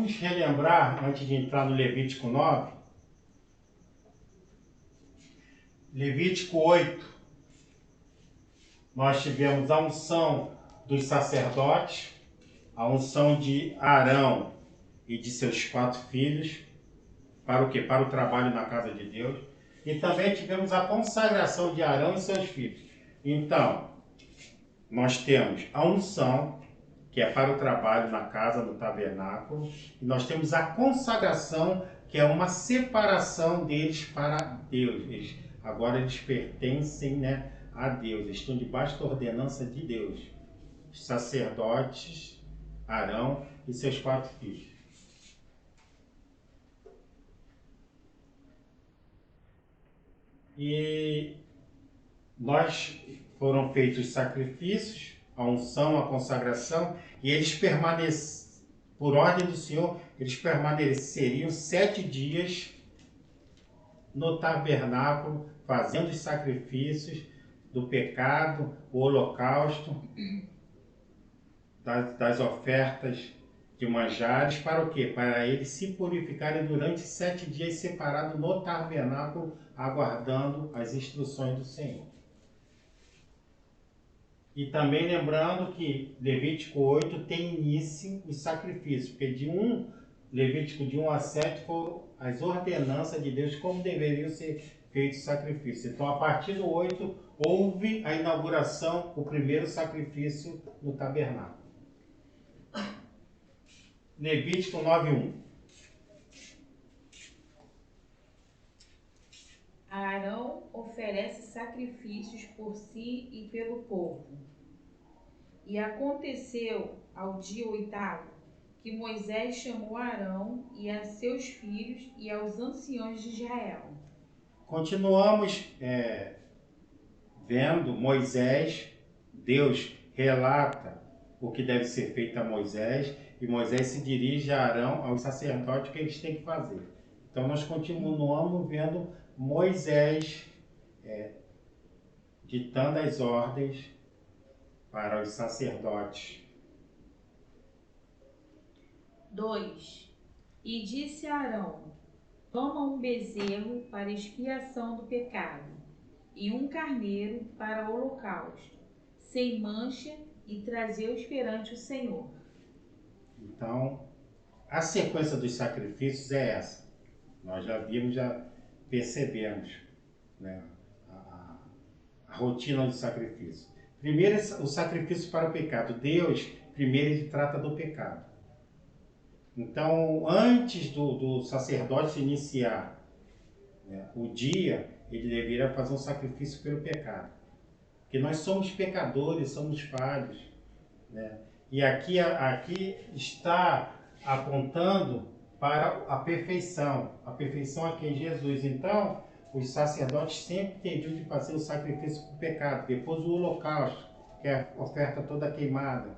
Vamos relembrar, antes de entrar no Levítico 9, Levítico 8, nós tivemos a unção dos sacerdotes, a unção de Arão e de seus 4 filhos, para o quê? Para o trabalho na casa de Deus. E também tivemos a consagração de Arão e seus filhos. Então, nós temos a unção, que é para o trabalho na casa, no tabernáculo, e nós temos a consagração, que é uma separação deles para Deus. Agora eles pertencem, né, a Deus, eles estão debaixo da ordenança de Deus. Os sacerdotes, Arão e seus 4 filhos. E foram feitos os sacrifícios, a unção, a consagração, e eles permanecem, por ordem do Senhor, eles permaneceriam 7 dias no tabernáculo, fazendo os sacrifícios do pecado, o holocausto, das ofertas de manjares, para o quê? Para eles se purificarem durante 7 dias separados no tabernáculo, aguardando as instruções do Senhor. E também lembrando que Levítico 8 tem início os sacrifícios, porque Levítico de 1 a 7 foram as ordenanças de Deus como deveriam ser feitos os sacrifícios. Então, a partir do 8, houve a inauguração, o primeiro sacrifício no tabernáculo. Levítico 9:1. Arão oferece sacrifícios por si e pelo povo. E aconteceu ao dia 8º que Moisés chamou Arão e a seus filhos e aos anciãos de Israel. Continuamos vendo Moisés, Deus relata o que deve ser feito a Moisés, e Moisés se dirige a Arão, ao sacerdote, o que eles têm que fazer. Então nós continuamos vendo Moisés ditando as ordens para os sacerdotes. 2. E disse a Arão: toma um bezerro para expiação do pecado, e um carneiro para holocausto, sem mancha, e trazei-os perante o Senhor. Então, a sequência dos sacrifícios é essa. Nós já vimos, já percebemos, né, a rotina do sacrifício. Primeiro, o sacrifício para o pecado. Deus, primeiro, ele trata do pecado. Então, antes do sacerdote iniciar, né, o dia, ele deveria fazer um sacrifício pelo pecado. Porque nós somos pecadores, somos falhos, né? E aqui está apontando para a perfeição aqui em Jesus. Então, os sacerdotes sempre teriam de fazer o sacrifício por pecado, depois o holocausto, que é a oferta toda queimada.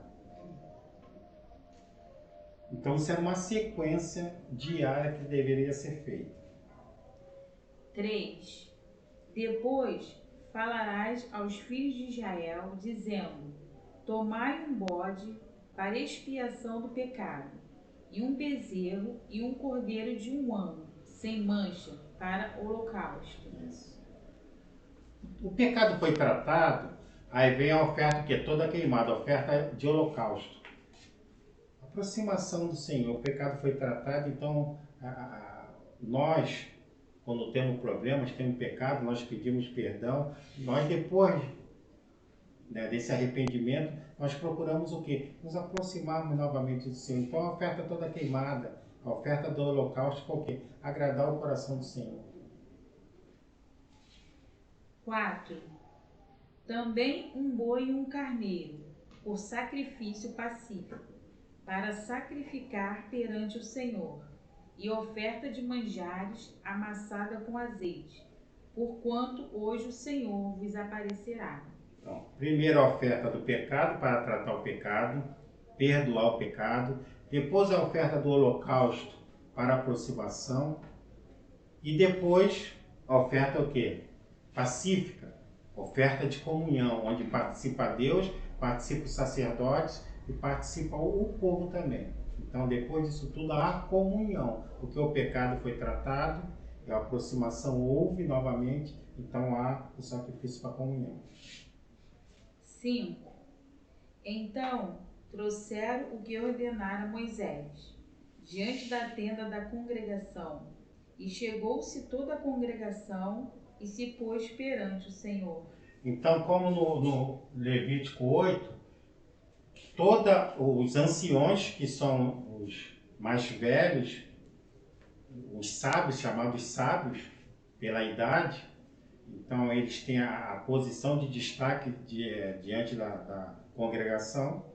Então, isso era uma sequência diária que deveria ser feita. 3. Depois falarás aos filhos de Israel, dizendo: tomai um bode para expiação do pecado, e um bezerro e um cordeiro de 1 ano, sem mancha, para holocausto. Isso. O pecado foi tratado, aí vem a oferta que é toda queimada, a oferta de holocausto. A aproximação do Senhor, o pecado foi tratado, então nós, quando temos problemas, temos pecado, nós pedimos perdão, nós depois, né, desse arrependimento, nós procuramos o quê? Nos aproximarmos novamente do Senhor. Então a oferta toda queimada, a oferta do holocausto foi o quê? Agradar o coração do Senhor. 4. Também um boi e um carneiro, por sacrifício pacífico, para sacrificar perante o Senhor, e oferta de manjares amassada com azeite, porquanto hoje o Senhor vos aparecerá. Então, primeiro a oferta do pecado, para tratar o pecado, perdoar o pecado. Depois a oferta do holocausto, para aproximação. E depois a oferta o quê? Pacífica, oferta de comunhão, onde participa Deus, participa os sacerdotes e participa o povo também. Então, depois disso tudo, há comunhão, porque o pecado foi tratado, a aproximação houve novamente, então há o sacrifício para a comunhão. 5. Então trouxeram o que ordenara Moisés, diante da tenda da congregação, e chegou-se toda a congregação e se pôs perante o Senhor. Então, como no Levítico 8, todos os anciões, que são os mais velhos, os sábios, chamados sábios pela idade, então eles têm a posição de destaque diante da congregação.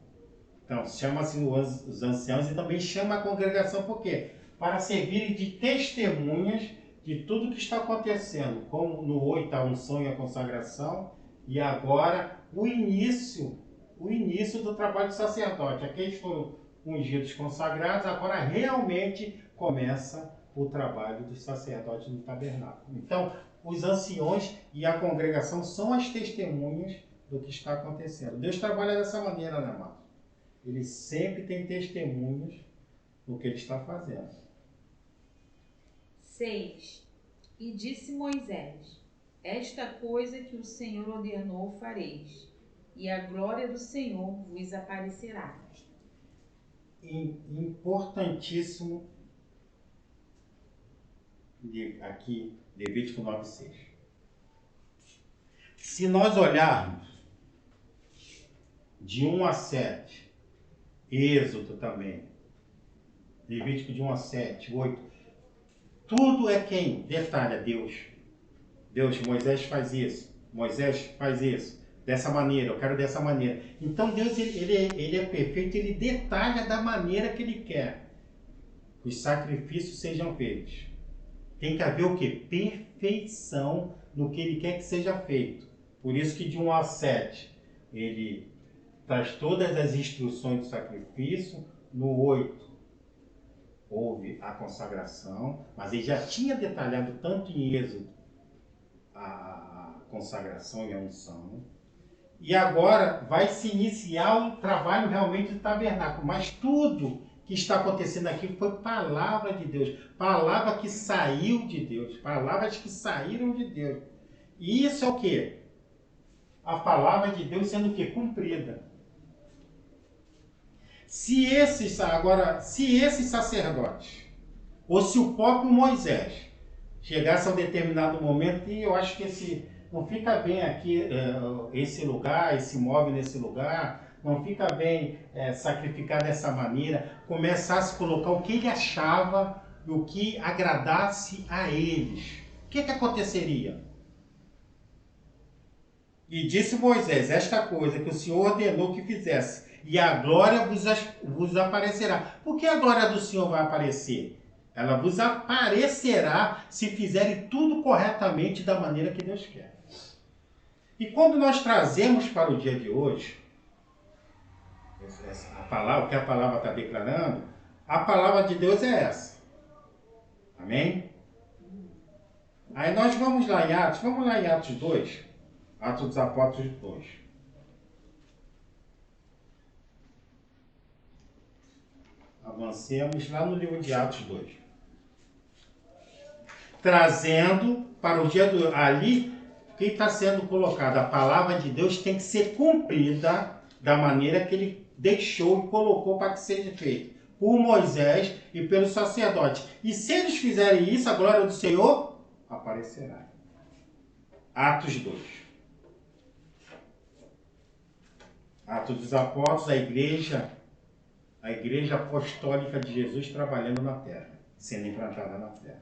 Então, chama-se os anciãos e também chama a congregação por quê? Para servirem de testemunhas de tudo que está acontecendo, como no 8 a unção e a consagração, e agora o início do trabalho do sacerdote. Aqueles foram ungidos, consagrados, agora realmente começa o trabalho do sacerdote no tabernáculo. Então, os anciões e a congregação são as testemunhas do que está acontecendo. Deus trabalha dessa maneira, né, amado? Ele sempre tem testemunhas do que ele está fazendo. 6. E disse Moisés: esta coisa que o Senhor ordenou fareis, e a glória do Senhor vos aparecerá. Importantíssimo aqui, Levítico 9:6. Se nós olharmos de 1 a 7, Êxodo também, Levítico de 1 a 7, 8, tudo é quem detalha Deus. Deus, Moisés faz isso, Moisés faz isso, dessa maneira, eu quero dessa maneira. Então Deus, ele é perfeito, ele detalha da maneira que ele quer que os sacrifícios sejam feitos. Tem que haver o quê? Perfeição no que ele quer que seja feito. Por isso que de 1 a 7 ele traz todas as instruções do sacrifício. No 8 houve a consagração, mas ele já tinha detalhado tanto em Êxodo a consagração e a unção. E agora vai se iniciar o trabalho realmente do tabernáculo. Mas tudo que está acontecendo aqui foi palavra de Deus. Palavra que saiu de Deus. Palavras que saíram de Deus. E isso é o quê? A palavra de Deus sendo o quê? Cumprida. Se esses sacerdotes, ou se o próprio Moisés chegasse a um determinado momento, e eu acho que não fica bem aqui esse lugar, esse móvel nesse lugar, não fica bem sacrificar dessa maneira, começasse a colocar o que ele achava e o que agradasse a eles. O que aconteceria? E disse Moisés, esta coisa que o Senhor ordenou que fizesse, e a glória vos aparecerá. Por que a glória do Senhor vai aparecer? Ela vos aparecerá se fizerem tudo corretamente da maneira que Deus quer. E quando nós trazemos para o dia de hoje, o que a palavra está declarando, a palavra de Deus é essa. Amém? Aí nós vamos lá em Atos 2, Atos dos Apóstolos 2. Avancemos lá no livro de Atos 2. Trazendo para o dia do... Ali, o que está sendo colocado? A palavra de Deus tem que ser cumprida da maneira que ele deixou e colocou para que seja feito. Por Moisés e pelo sacerdote. E se eles fizerem isso, a glória do Senhor aparecerá. Atos 2. Atos dos Apóstolos, a igreja apostólica de Jesus trabalhando na terra, sendo implantada na terra.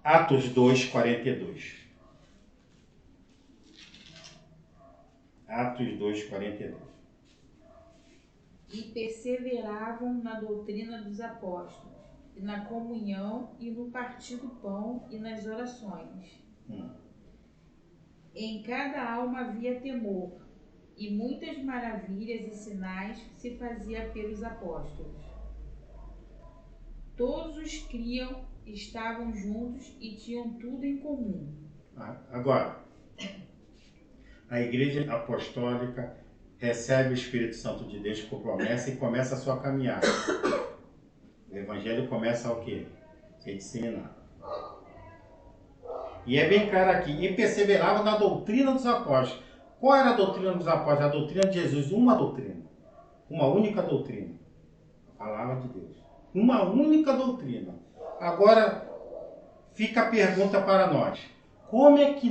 Atos 2, 42. Atos 2, 42. E perseveravam na doutrina dos apóstolos, e na comunhão, e no partir do pão, e nas orações. Em cada alma havia temor, e muitas maravilhas e sinais se fazia pelos apóstolos. Todos os criam, estavam juntos e tinham tudo em comum. Agora, a Igreja Apostólica recebe o Espírito Santo de Deus por promessa e começa a sua caminhada. O Evangelho começa ao quê? Ser disseminado. E é bem claro aqui, e perseveravam na doutrina dos apóstolos. Qual era a doutrina dos apóstolos? A doutrina de Jesus, uma doutrina. Uma única doutrina. A palavra de Deus. Uma única doutrina. Agora, fica a pergunta para nós. Como é que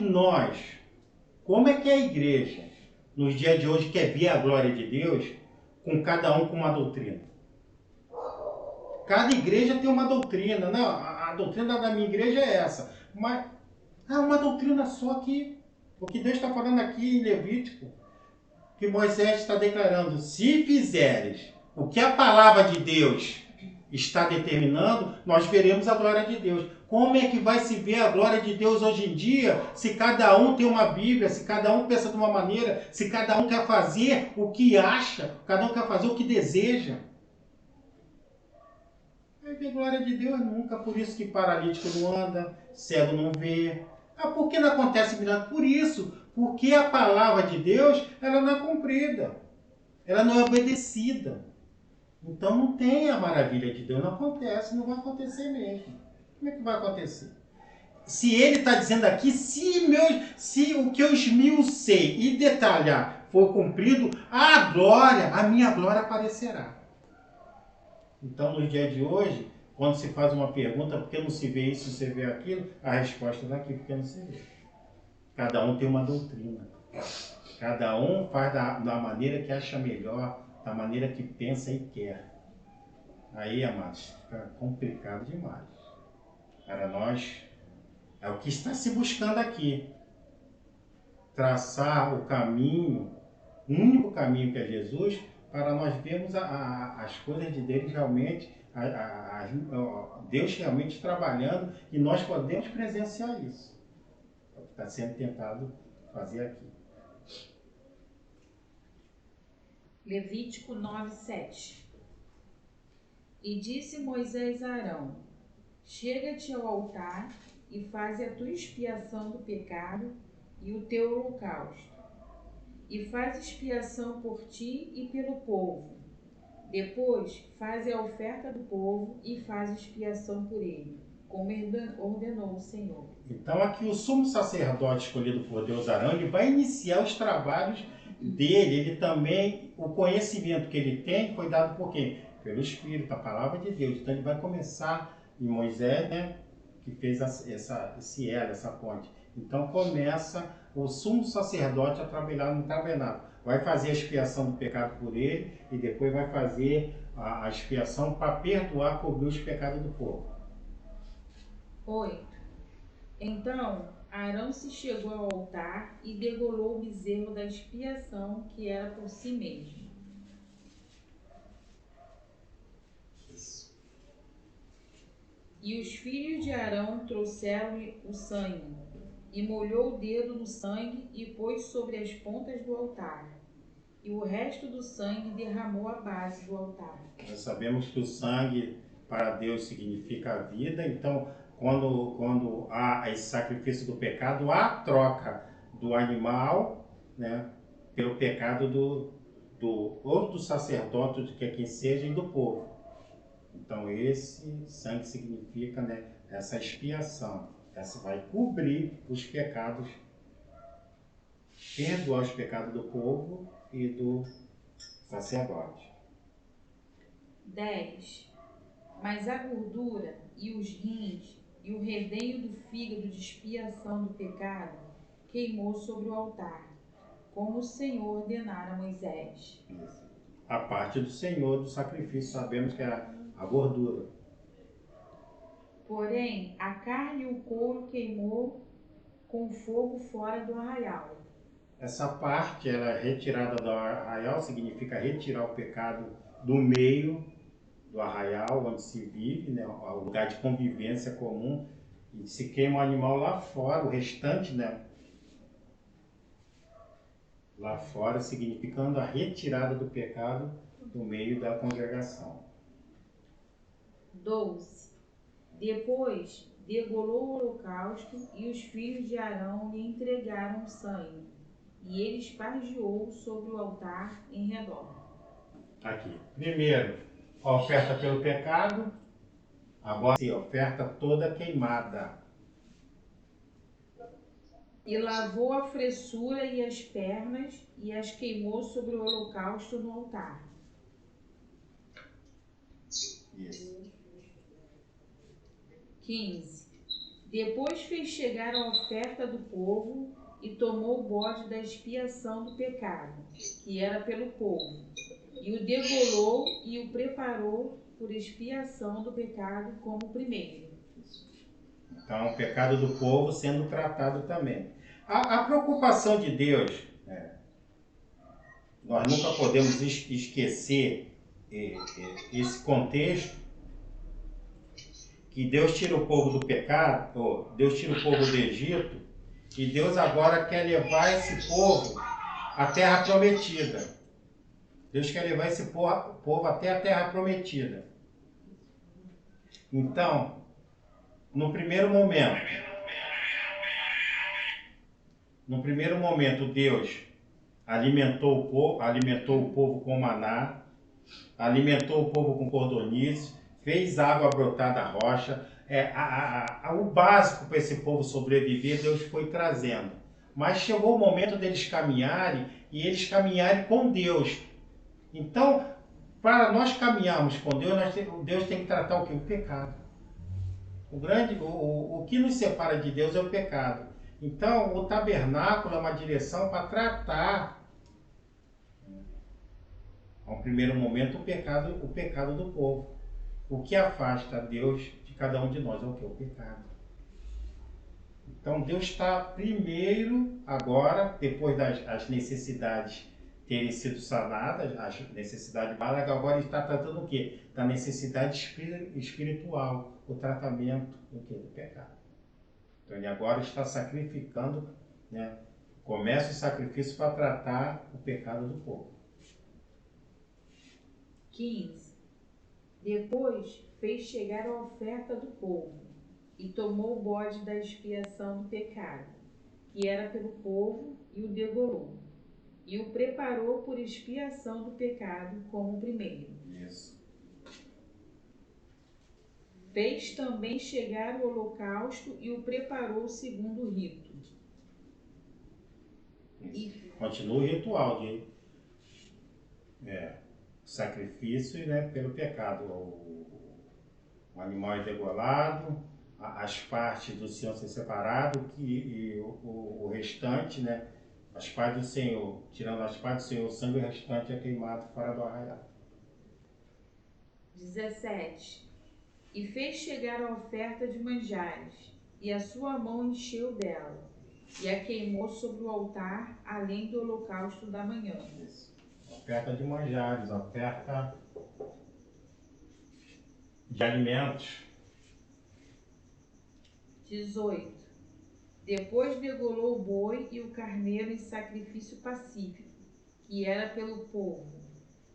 a igreja, nos dias de hoje, quer ver a glória de Deus, com cada um com uma doutrina? Cada igreja tem uma doutrina. Não, a doutrina da minha igreja é essa. Mas uma doutrina só que o que Deus está falando aqui em Levítico, que Moisés está declarando, se fizeres o que a palavra de Deus está determinando, nós veremos a glória de Deus. Como é que vai se ver a glória de Deus hoje em dia, se cada um tem uma Bíblia, se cada um pensa de uma maneira, se cada um quer fazer o que acha, cada um quer fazer o que deseja? Vai ver a glória de Deus nunca. Por isso que paralítico não anda, cego não vê. Por que não acontece milagre? Por isso, porque a palavra de Deus, ela não é cumprida, ela não é obedecida. Então não tem a maravilha de Deus, não acontece, não vai acontecer mesmo. Como é que vai acontecer? Se ele está dizendo aqui, se o que eu esmiucei e detalhar for cumprido, a minha glória aparecerá. Então, no dia de hoje, quando se faz uma pergunta, por que não se vê isso, se vê aquilo, a resposta é daqui, porque não se vê. Cada um tem uma doutrina. Cada um faz da maneira que acha melhor, da maneira que pensa e quer. Aí, amados, fica complicado demais. Para nós, é o que está se buscando aqui. Traçar o caminho, o único caminho que é Jesus, para nós vermos as coisas de Deus realmente, Deus realmente trabalhando, e nós podemos presenciar isso. É o que está sendo tentado fazer aqui. Levítico 9:7. E disse Moisés a Arão: chega-te ao altar e faze a tua expiação do pecado e o teu holocausto. E faz expiação por ti e pelo povo. Depois faze a oferta do povo e faz expiação por ele, como ordenou o Senhor. Então aqui o sumo sacerdote escolhido por Deus, Arão, ele vai iniciar os trabalhos dele. Ele também, o conhecimento que ele tem foi dado por quem? Pelo Espírito, a palavra de Deus. Então ele vai começar em Moisés, né, que fez essa ponte. Então começa o sumo sacerdote a trabalhar no tabernáculo. Vai fazer a expiação do pecado por ele e depois vai fazer a expiação para perdoar, cobrir os pecados do povo. 8. Então Arão se chegou ao altar e degolou o bezerro da expiação, que era por si mesmo. E os filhos de Arão trouxeram-lhe o sangue, e molhou o dedo no sangue e pôs sobre as pontas do altar. E o resto do sangue derramou a base do altar. Nós sabemos que o sangue para Deus significa a vida, então quando há esse sacrifício do pecado, há a troca do animal, né, pelo pecado ou do sacerdote, de quem seja, e do povo. Então esse sangue significa, né, essa expiação. Essa vai cobrir os pecados, perdoar os pecados do povo e do sacerdote. 10. Mas a gordura e os rins e o redenho do fígado de expiação do pecado queimou sobre o altar, como o Senhor ordenara a Moisés. Isso. A parte do Senhor do sacrifício, sabemos que era a gordura. Porém, a carne e o couro queimou com fogo fora do arraial. Essa parte, ela é retirada do arraial, significa retirar o pecado do meio do arraial, onde se vive, né, o lugar de convivência comum, e se queima o animal lá fora, o restante, né, lá fora, significando a retirada do pecado do meio da congregação. 12. Depois degolou o holocausto e os filhos de Arão lhe entregaram o sangue, e ele espargiou sobre o altar em redor. Aqui. Primeiro, a oferta pelo pecado. Agora sim, a oferta toda queimada. E lavou a fressura e as pernas e as queimou sobre o holocausto no altar. Isso. 15. Depois fez chegar a oferta do povo e tomou o bode da expiação do pecado, que era pelo povo, e o degolou e o preparou por expiação do pecado como o primeiro. Então, o pecado do povo sendo tratado também. A preocupação de Deus, nós nunca podemos esquecer esse contexto, que Deus tira o povo do pecado, Deus tira o povo do Egito, e Deus agora quer levar esse povo à terra prometida. Deus quer levar esse povo até a terra prometida. Então, no primeiro momento, Deus alimentou o povo com maná, alimentou o povo com cordonices, fez água brotar da rocha. O básico para esse povo sobreviver, Deus foi trazendo. Mas chegou o momento deles caminharem, e eles caminharem com Deus. Então, para nós caminharmos com Deus, Deus tem que tratar o quê? O pecado. O que nos separa de Deus é o pecado. Então, o tabernáculo é uma direção para tratar, ao primeiro momento, o pecado do povo. O que afasta Deus de cada um de nós é o que? O pecado. Então, Deus está primeiro, agora, depois das necessidades terem sido sanadas, as necessidades básicas, agora ele está tratando o quê? Da necessidade espiritual, o tratamento do quê? Do pecado. Então, ele agora está sacrificando, né? Começa o sacrifício para tratar o pecado do povo. 15. Depois fez chegar a oferta do povo e tomou o bode da expiação do pecado, que era pelo povo, e o degolou, e o preparou por expiação do pecado como o primeiro. Isso. Fez também chegar o holocausto e o preparou segundo o rito. Continua o ritual de sacrifício, né, pelo pecado. O animal é degolado, as partes do Senhor são separadas, e o restante, né, as partes do Senhor, tirando as partes do Senhor, o sangue restante é queimado fora do arraial. 17. E fez chegar a oferta de manjares, e a sua mão encheu dela, e a queimou sobre o altar, além do holocausto da manhã. Isso. Oferta de manjares, oferta de alimentos. 18. Depois degolou o boi e o carneiro em sacrifício pacífico, que era pelo povo,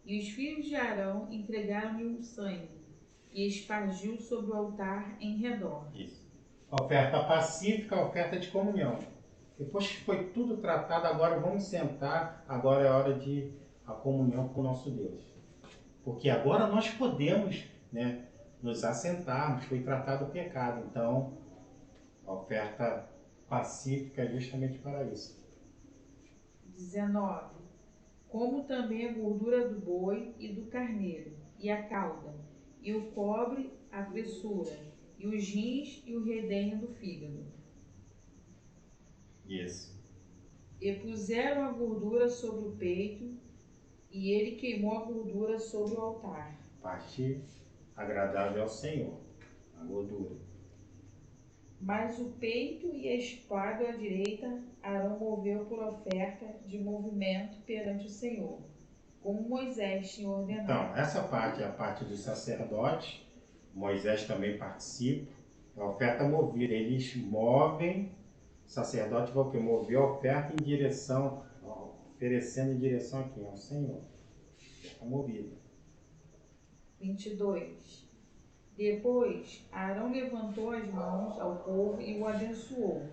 e os filhos de Arão entregaram-lhe o sangue, e espargiu sobre o altar em redor. Isso. Oferta pacífica, oferta de comunhão. Depois que foi tudo tratado, agora vamos sentar, agora é hora de a comunhão com o nosso Deus. Porque agora nós podemos, né, nos assentarmos, foi tratado o pecado. Então, a oferta pacífica é justamente para isso. 19. Como também a gordura do boi e do carneiro, e a cauda, e o cobre, a fressura, e os rins e o redenho do fígado. Isso. E puseram a gordura sobre o peito, e ele queimou a gordura sobre o altar. Parte agradável ao Senhor, a gordura. Mas o peito e a espada à direita Arão moveu por oferta de movimento perante o Senhor, como Moisés tinha ordenado. Então, essa parte é a parte dos sacerdotes. Moisés também participa. A oferta movida, eles movem. O sacerdote vai mover a oferta em direção, oferecendo em direção aqui ao Senhor. Oferta movida. 22. Depois, Arão levantou as mãos ao povo e o abençoou.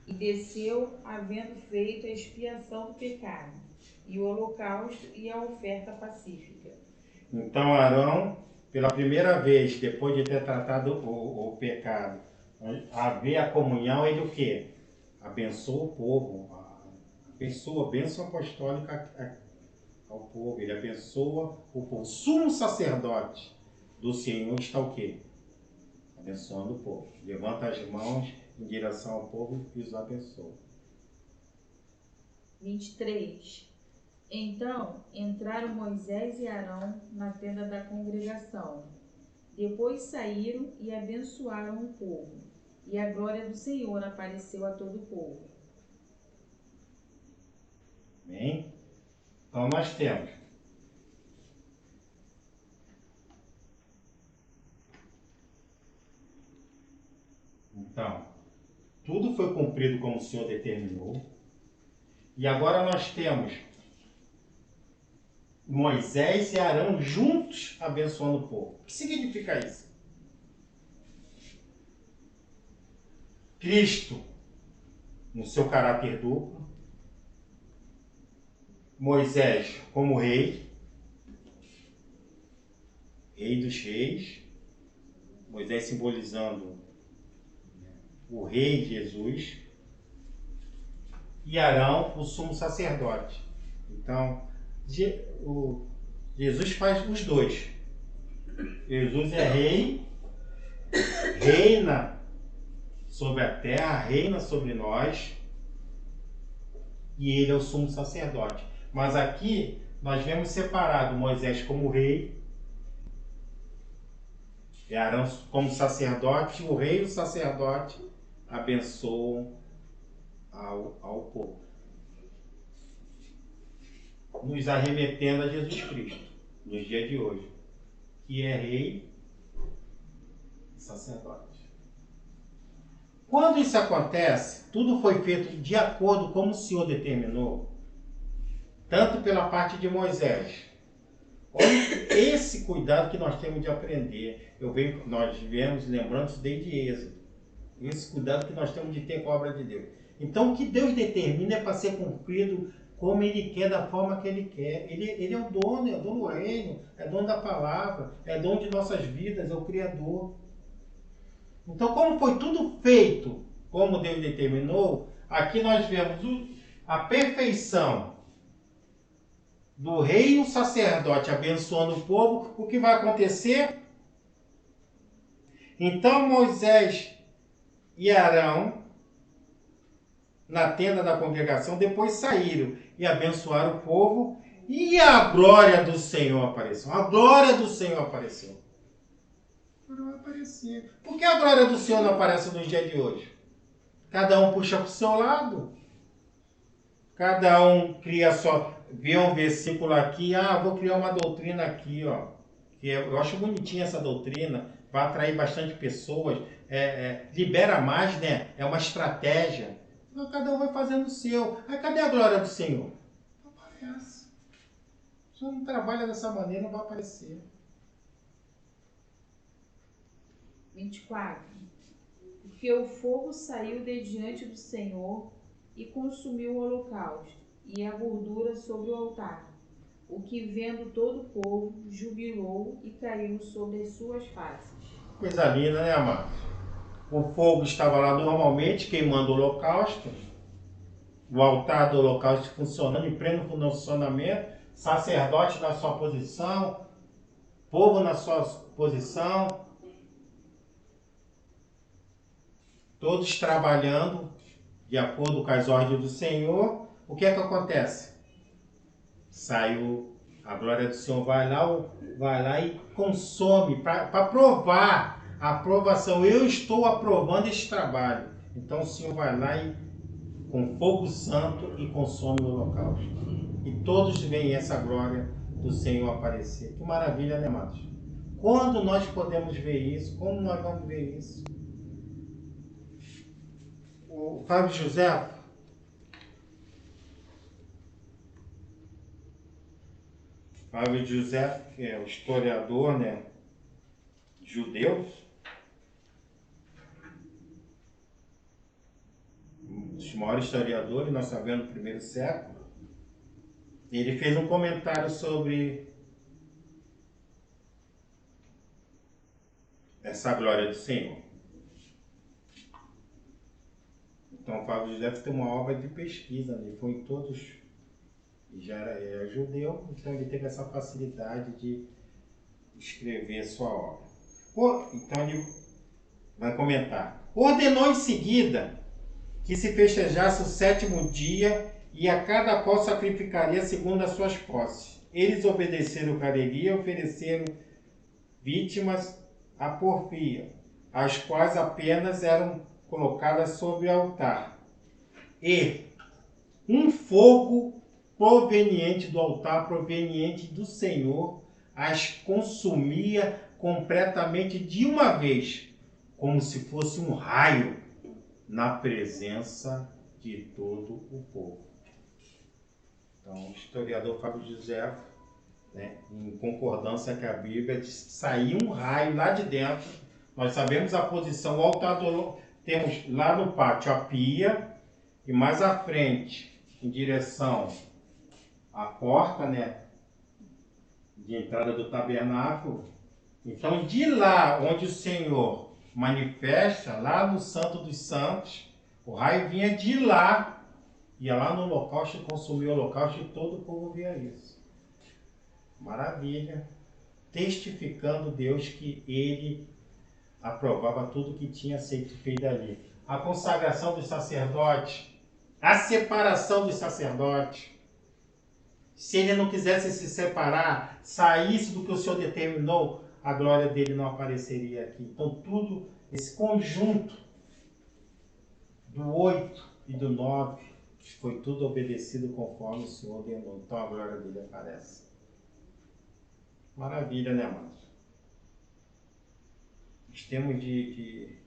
E desceu, havendo feito a expiação do pecado, e o holocausto e a oferta pacífica. Então Arão, pela primeira vez, depois de ter tratado o pecado, haver a comunhão, ele o quê? Abençoa o povo, abençoa, bênção apostólica ao povo, ele abençoa o povo. O sumo sacerdote do Senhor está o quê? Abençoando o povo. Levanta as mãos em direção ao povo e os abençoa. 23. Então entraram Moisés e Arão na tenda da congregação. Depois saíram e abençoaram o povo. E a glória do Senhor apareceu a todo o povo. Amém? Então nós temos tudo foi cumprido como o Senhor determinou. E agora nós temos Moisés e Arão juntos abençoando o povo. O que significa isso? Cristo, no seu caráter duplo, Moisés como rei dos reis, Moisés simbolizando o rei Jesus, e Arão, o sumo sacerdote. Então, Jesus faz os dois. Jesus é rei, reina sobre a terra, reina sobre nós, e ele é o sumo sacerdote. Mas aqui nós vemos separado Moisés como rei, e Arão como sacerdote, o rei e o sacerdote abençoam ao povo, nos arremetendo a Jesus Cristo, nos dias de hoje, que é rei e sacerdote. Quando isso acontece, tudo foi feito de acordo como o Senhor determinou, tanto pela parte de Moisés. Olha esse cuidado que nós temos de aprender. Nós viemos lembrando isso desde Êxodo. Esse cuidado que nós temos de ter com a obra de Deus. Então, o que Deus determina é para ser cumprido como Ele quer, da forma que Ele quer. Ele é o dono do reino, é dono da palavra, é dono de nossas vidas, é o Criador. Então, como foi tudo feito como Deus determinou, aqui nós vemos a perfeição do rei e o sacerdote abençoando o povo. O que vai acontecer? Então Moisés e Arão, na tenda da congregação, depois saíram e abençoaram o povo, e a glória do Senhor apareceu. A glória do Senhor apareceu. Não vai aparecer. Por que a glória do Senhor não aparece nos dias de hoje? Cada um puxa para o seu lado. Cada um cria só. Vê um versículo aqui, vou criar uma doutrina aqui, ó. Eu acho bonitinha essa doutrina, vai atrair bastante pessoas, libera mais, né? É uma estratégia. Então, cada um vai fazendo o seu. Aí cadê a glória do Senhor? Não aparece. Se não trabalha dessa maneira, não vai aparecer. 24. Porque o fogo saiu de diante do Senhor e consumiu o holocausto e a gordura sobre o altar. O que, vendo todo o povo, jubilou e caiu sobre as suas faces. Coisa linda, né, amados? O fogo estava lá normalmente, queimando o holocausto. O altar do holocausto funcionando, em pleno funcionamento. Sacerdote na sua posição. Povo na sua posição. Todos trabalhando de acordo com as ordens do Senhor. O que é que acontece? Saiu, a glória do Senhor vai lá e consome, para provar a aprovação. Eu estou aprovando este trabalho. Então o Senhor vai lá e com fogo santo e consome o holocausto. E todos veem essa glória do Senhor aparecer. Que maravilha, né, amados? Quando nós podemos ver isso? Como nós vamos ver isso? O Fábio José, que é o historiador, né? judeus, um dos maiores historiadores, nós sabemos, do primeiro século, ele fez um comentário sobre essa glória do Senhor. Então, o Flávio José tem uma obra de pesquisa, né? Ele foi em todos, já era judeu, então ele teve essa facilidade de escrever a sua obra. Então ele vai comentar. Ordenou em seguida que se festejasse o 7º dia e a cada qual sacrificaria segundo as suas posses. Eles obedeceram com alegria e ofereceram vítimas à porfia, as quais apenas eram colocadas sobre o altar. E um fogo proveniente do altar, proveniente do Senhor, as consumia completamente de uma vez, como se fosse um raio na presença de todo o povo. Então, o historiador Flávio José, né, em concordância com a Bíblia, diz que saiu um raio lá de dentro. Nós sabemos a posição, o altar temos lá no pátio a pia, e mais à frente, em direção à porta, né, de entrada do tabernáculo. Então, de lá onde o Senhor manifesta, lá no Santo dos Santos, o raio vinha de lá, ia lá no holocausto e consumia o holocausto, e todo o povo via isso. Maravilha. Testificando Deus que ele aprovava tudo que tinha sido feito ali. A consagração dos sacerdotes, a separação dos sacerdotes. Se ele não quisesse se separar, saísse do que o Senhor determinou, a glória dele não apareceria aqui. Então tudo, esse conjunto do 8 e do 9, foi tudo obedecido conforme o Senhor ordenou. Então a glória dele aparece. Maravilha, né, amados? Nós temos de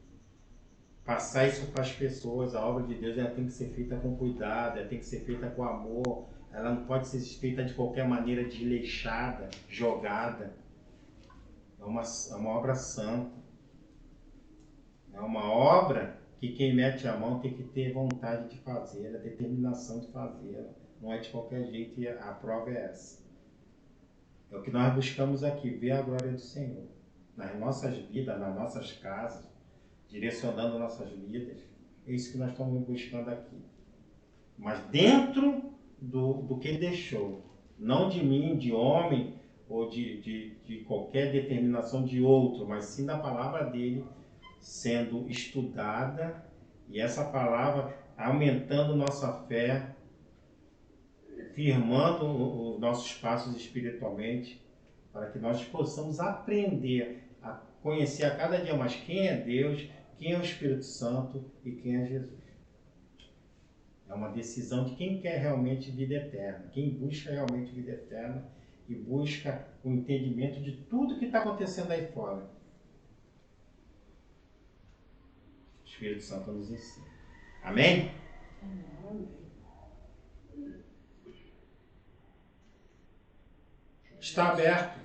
passar isso para as pessoas. A obra de Deus, ela tem que ser feita com cuidado, ela tem que ser feita com amor. Ela não pode ser feita de qualquer maneira, desleixada, jogada. É uma obra santa. É uma obra que quem mete a mão tem que ter vontade de fazer, a determinação de fazer. Não é de qualquer jeito, e a prova é essa. É o que nós buscamos aqui, ver a glória do Senhor. Nas nossas vidas, nas nossas casas, direcionando nossas vidas. É isso que nós estamos buscando aqui. Mas dentro do que ele deixou. Não de mim, de homem, ou de qualquer determinação de outro, mas sim da palavra dele sendo estudada, e essa palavra aumentando nossa fé, firmando os nossos passos espiritualmente, para que nós possamos aprender a conhecer a cada dia mais quem é Deus, quem é o Espírito Santo e quem é Jesus. É uma decisão de quem quer realmente vida eterna, quem busca realmente vida eterna e busca o entendimento de tudo que está acontecendo aí fora. O Espírito Santo nos ensina. Amém? Está aberto.